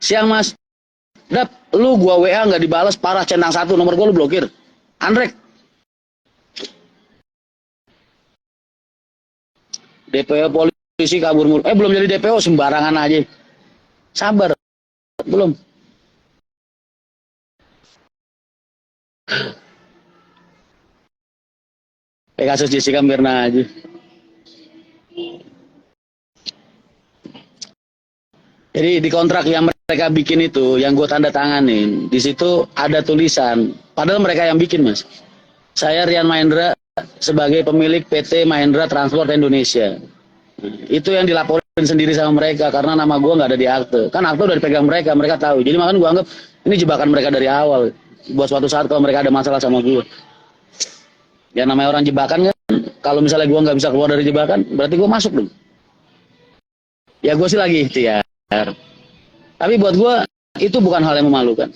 Siang mas, Dap, lu gua WA nggak dibalas, parah, centang satu, nomor gua lu blokir. Andrek, DPO polisi kabur mulu. Belum jadi DPO sembarangan aja. Sabar, belum. Kayak kasus Jessica Mirna aja. Jadi di kontrak yang mereka bikin itu, yang gue tanda tanganin, di situ ada tulisan. Padahal mereka yang bikin, mas. Saya Rian Mahendra sebagai pemilik PT Mahendra Transport Indonesia. Itu yang dilaporin sendiri sama mereka karena nama gue nggak ada di akte. Kan akte udah dipegang mereka, mereka tahu. Jadi makanya gue anggap ini jebakan mereka dari awal. Buat suatu saat kalau mereka ada masalah sama gue. Ya namanya orang jebakan kan. Kalau misalnya gue nggak bisa keluar dari jebakan, berarti gue masuk dong. Ya gue sih lagi ikhtiar. Tapi buat gue itu bukan hal yang memalukan.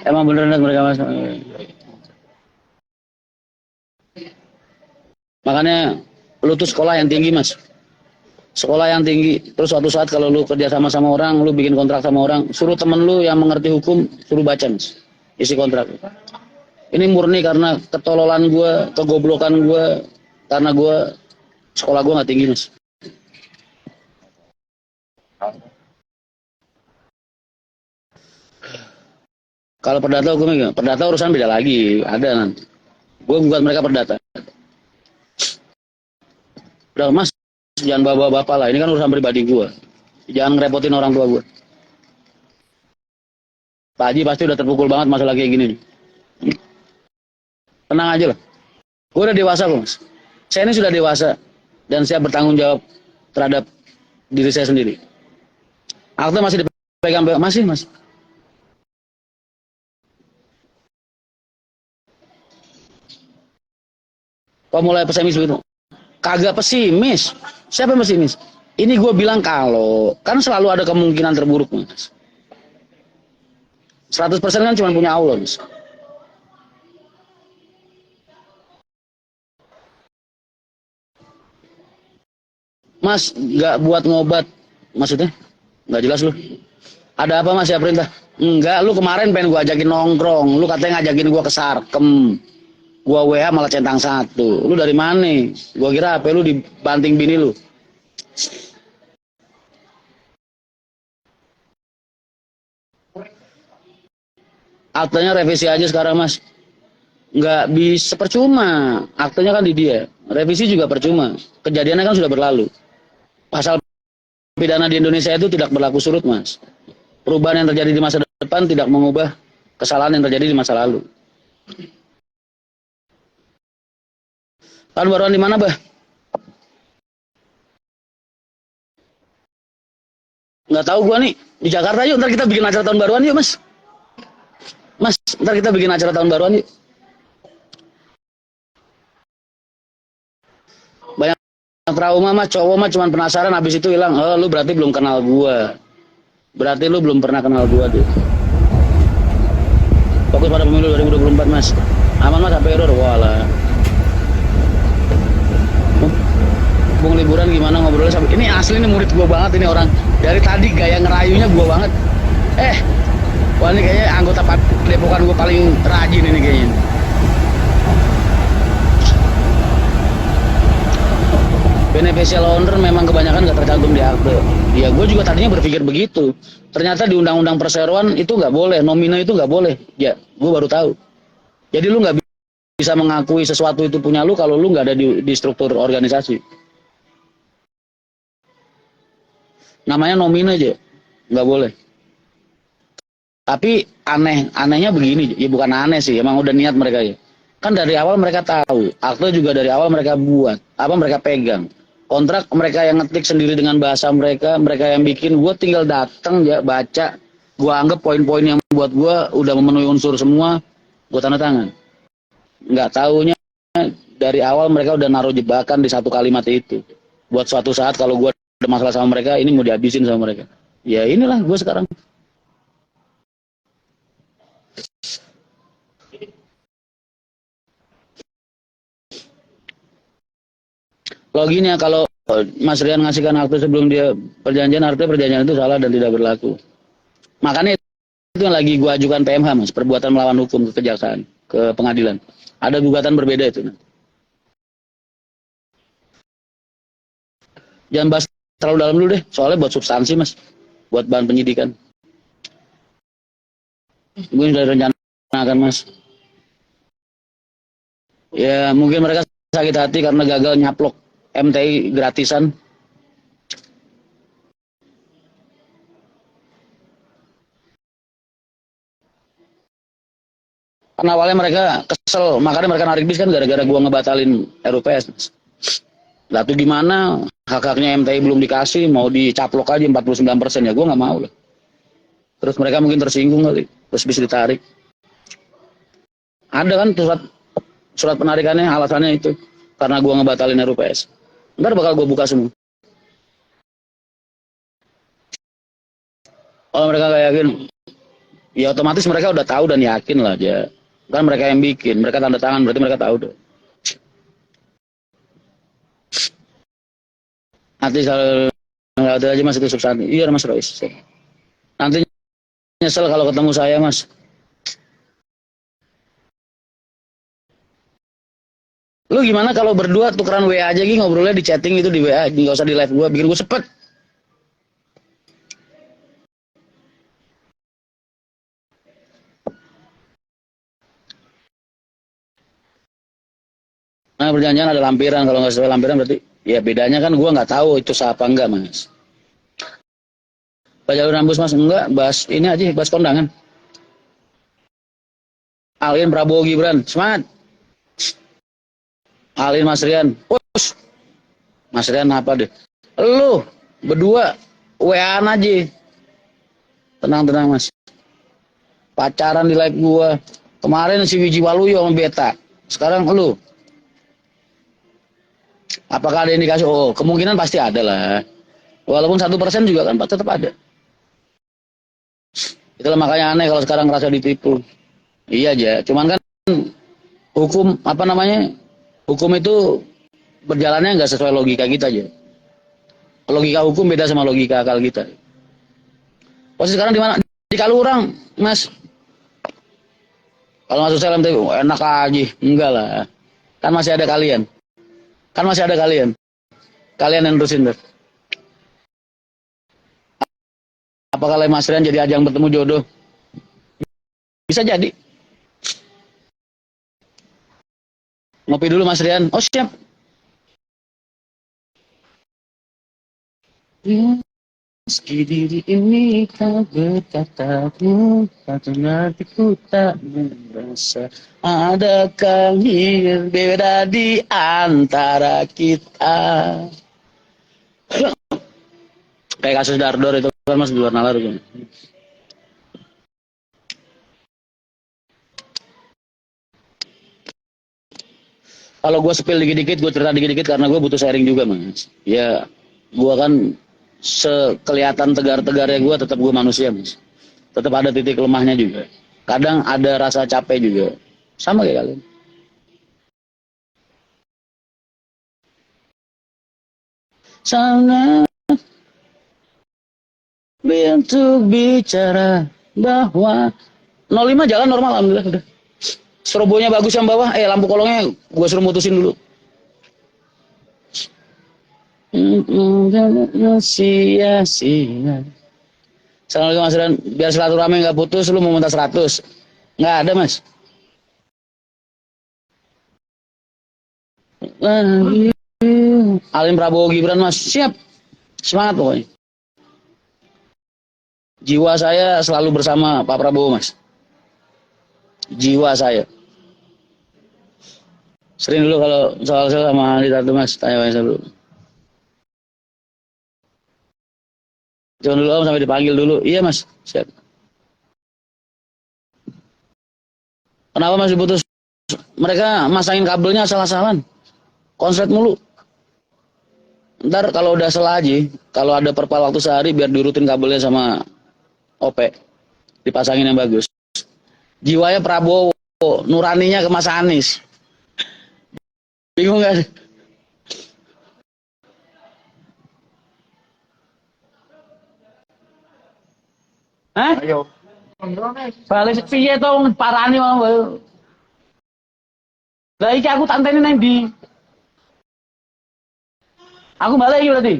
Emang beneran mereka masuk. Makanya lu tuh sekolah yang tinggi, mas. Sekolah yang tinggi. Terus suatu saat kalau lu kerja sama orang, lu bikin kontrak sama orang, suruh temen lu yang mengerti hukum, suruh baca, mas, isi kontrak. Ini murni karena ketololan gue, kegoblokan gue, karena gue sekolah gue nggak tinggi, mas. Kalau perdata hukumnya, perdata urusan beda lagi, ada nanti. Gue buat mereka perdata. Udah mas, jangan bawa bapak lah. Ini kan urusan pribadi gue. Jangan ngerepotin orang tua gue. Pak Haji pasti udah terpukul banget masalah kayak gini. Tenang aja lah. Gue udah dewasa kok, mas. Saya ini sudah dewasa dan siap bertanggung jawab terhadap diri saya sendiri. Akte masih dipegang, masih, mas. Kok mulai pesimis begitu? Kagak pesimis. Siapa yang pesimis? Ini gue bilang kalau, kan selalu ada kemungkinan terburuk, mas. 100% kan cuma punya Allah, mas. Mas, nggak buat ngobat. Maksudnya? Nggak jelas lu. Ada apa mas ya perintah? Enggak, lu kemarin pengen gue ajakin nongkrong. Lu katanya ngajakin gue ke Sarkem. Gua WA malah centang satu. Lu dari mana? Gua kira HP lu dibanting bini lu. Aktenya revisi aja sekarang mas. Nggak bisa, percuma. Aktenya kan di dia. Revisi juga percuma. Kejadiannya kan sudah berlalu. Pasal pidana di Indonesia itu tidak berlaku surut, mas. Perubahan yang terjadi di masa depan tidak mengubah kesalahan yang terjadi di masa lalu. Tahun baruan di mana, bah? Nggak tahu gua nih. Di Jakarta yuk, ntar kita bikin acara tahun baruan yuk, mas. Mas, ntar kita bikin acara tahun baruan yuk. Banyak trauma mas, cowok mah cuman penasaran, habis itu hilang. Oh, lu berarti belum kenal gua. Berarti lu belum pernah kenal gua deh. Fokus pada pemilu 2024 mas. Aman mas, HP error. Walah. Bung liburan gimana ngobrolnya sama. Ini asli nih murid gua banget ini orang. Dari tadi gaya ngerayunya gua banget. Wah ini kayaknya anggota depokan gua paling rajin ini kayaknya. Beneficial owner memang kebanyakan nggak tercantum di akte. Ya gue juga tadinya berpikir begitu. Ternyata di undang-undang perseroan itu nggak boleh, nomina itu nggak boleh. Ya, gue baru tahu. Jadi lu nggak bisa mengakui sesuatu itu punya lu kalau lu nggak ada di struktur organisasi. Namanya nomina aja, nggak boleh. Tapi anehnya begini, ya bukan aneh sih, emang udah niat mereka ya. Kan dari awal mereka tahu, akte juga dari awal mereka buat, apa mereka pegang. Kontrak mereka yang ngetik sendiri dengan bahasa mereka, mereka yang bikin, gue tinggal datang ya baca, gue anggap poin-poin yang buat gue udah memenuhi unsur semua, gue tanda tangan. Nggak taunya dari awal mereka udah naruh jebakan di satu kalimat itu. Buat suatu saat kalau gue ada masalah sama mereka, ini mau dihabisin sama mereka. Ya inilah gue sekarang. Loginnya kalau Mas Rian ngasihkan akte sebelum dia perjanjian, artinya perjanjian itu salah dan tidak berlaku. Makanya itu yang lagi gua ajukan PMH, Mas, perbuatan melawan hukum ke kejaksaan, ke pengadilan. Ada gugatan berbeda itu. Jangan bahas terlalu dalam dulu deh, soalnya buat substansi, Mas, buat bahan penyidikan. Gue sudah rencanakan, Mas. Ya mungkin mereka sakit hati karena gagal nyaplok MTI gratisan. Karena awalnya mereka kesel, makanya mereka narik bis kan gara-gara gua ngebatalin RUPS. Lalu gimana? Hak-haknya MTI belum dikasih, mau dicaplok aja 49%, ya gua nggak mau lah. Terus mereka mungkin tersinggung kali, terus bis ditarik. Ada kan surat penarikannya, alasannya itu karena gua ngebatalin RUPS. Ntar bakal gua buka semua. Kalau mereka gak yakin, ya otomatis mereka udah tahu dan yakin lah aja. Kan mereka yang bikin, mereka tanda tangan, berarti mereka tahu deh. Nanti kalau aja, Mas, itu substansi. Iya, Mas Rois. Nanti nyesel kalau ketemu saya, Mas. Lu gimana kalau berdua tukeran WA aja, ngobrolnya di chatting itu di WA, nggak usah di live gua, bikin gua sepet. Nah, perjanjian ada lampiran, kalau nggak sesuai lampiran berarti ya bedanya kan gua nggak tahu itu sah apa enggak, Mas. Pak Jalur Nambus, Mas, enggak, bahas ini aja, bahas kondangan. Alin Prabowo Gibran, semangat. Alin Mas Rian, push. Mas Rian apa deh? Lu berdua WA-an aja. Tenang-tenang, Mas. Pacaran di live gua. Kemarin si Wiji Waluyo sama Beta. Sekarang lu. Apakah ada indikasi? Oh, kemungkinan pasti ada lah. Walaupun 1% juga kan tetap ada. Itulah makanya aneh kalau sekarang ngerasa ditipu. Iya aja. Cuman kan hukum apa namanya? Hukum itu berjalannya nggak sesuai logika kita aja. Logika hukum beda sama logika akal kita. Posisi sekarang di mana? Di Kalurang, Mas. Kalau masuk film tuh enak aja. Enggak lah. Kan masih ada kalian. Kan masih ada kalian. Kalian yang terusin deh. Apakah Mas Rian jadi ajang bertemu jodoh? Bisa jadi. Ngopi dulu, Mas Rian. Oh, siap. Meski diri ini tak berkatamu, satu hatiku tak merasa adakah beda di antara kita. Kayak kasus Dardor itu kan, Mas, di luar nalar kan. Kalau gue spill dikit-dikit, gue cerita dikit-dikit karena gue butuh sharing juga, Mas. Ya, gue kan sekelihatan tegar-tegarnya gue, tetap gue manusia, Mas. Tetap ada titik lemahnya juga. Kadang ada rasa capek juga. Sama kayak kalian. Sangat untuk bicara bahwa 05 jalan normal, alhamdulillah udah. Strobonya bagus yang bawah, lampu kolongnya gue suruh mutusin dulu. Sia-sia. Assalamualaikum, Mas Ran. Biar silaturahmi nggak putus, lu mau minta 100. Nggak ada, Mas. Alin Prabowo Gibran, Mas. Siap. Semangat pokoknya. Jiwa saya selalu bersama Pak Prabowo, Mas. Jiwa saya. Sering dulu kalau soal sama Andi Tatu, Mas. Tanya-tanya dulu. Jangan dulu, Om, sampai dipanggil dulu. Iya, Mas. Siap. Kenapa masih putus? Mereka masangin kabelnya asal-asalan. Konslet mulu. Ntar kalau udah salah aja, kalau ada perpal waktu sehari biar diurutin kabelnya sama OP. Dipasangin yang bagus. Jiwanya Prabowo, nuraninya ke Mas Anies. Bingung gak? Hah? Ayo. Balik piye to parani wae. Lah iki aku tanteni nang ndi? Aku balik iki berarti.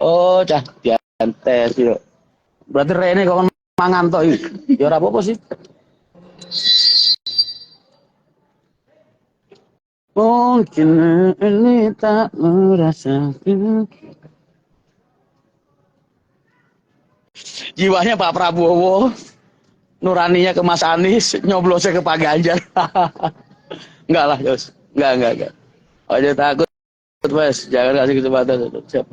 Oh, cah diantes yo. Berarti rene kok mangan tok iki. Ya ora apa-apa sih. Mungkin ini tak merasakan jiwanya Pak Prabowo, nuraninya ke Mas Anies, nyoblosnya ke Pak Ganjar. Enggak lah, Jos. Enggak. Aja takut, Mas. Jangan kasih kesempatan. Siap.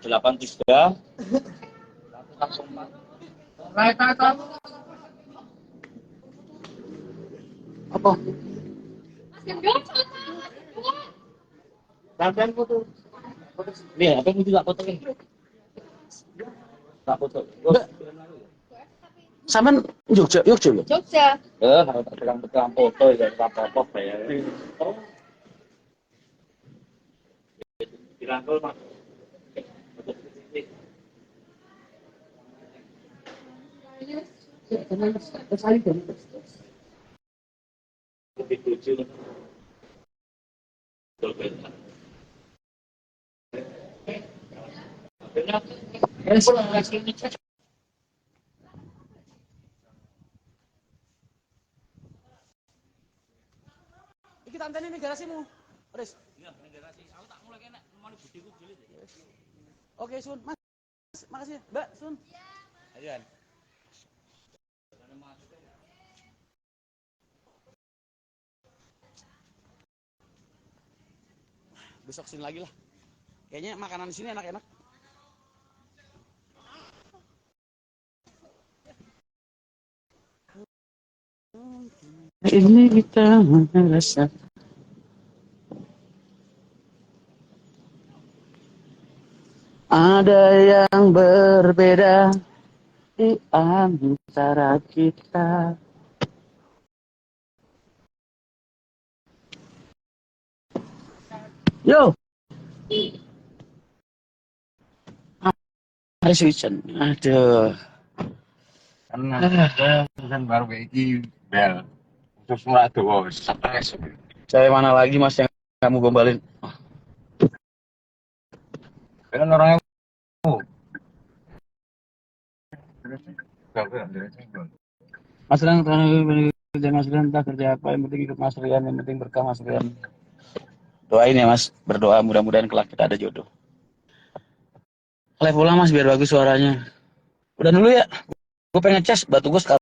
83. Apa? Sampean foto. Nih, apa yang tidak foto ini? Tak foto. Sampean Jogja ya? Jogja. Harus pegang foto ya, tak foto ya. Dirangkul, Mas. Lebih lucu. Iki tanteni ning garasimu. Wis. Iya, garasi. Aku tak mulai kena mau budiku dulu. Oke, Sun. Mas. Makasih, Mbak, Sun. Ayan. Besok sini lagi lah. Kayaknya makanan di sini enak-enak. Ini kita merasa ada yang berbeda di antara kita. Yo, hari Switchen. Aduh. Kan baru iki bel. Terus mulai doa stres. Saya mana lagi Mas yang kamu gombalin? Kan orangnya Mas Rian, kerja Mas Rian, entah kerja apa, yang penting ikut Mas Rian, yang penting berkah Mas Rian. Doain ya Mas, berdoa mudah-mudahan kelak kita ada jodoh. Live pulang Mas biar bagus suaranya. Udah dulu ya, gue pengen ngecas batu gue sekali.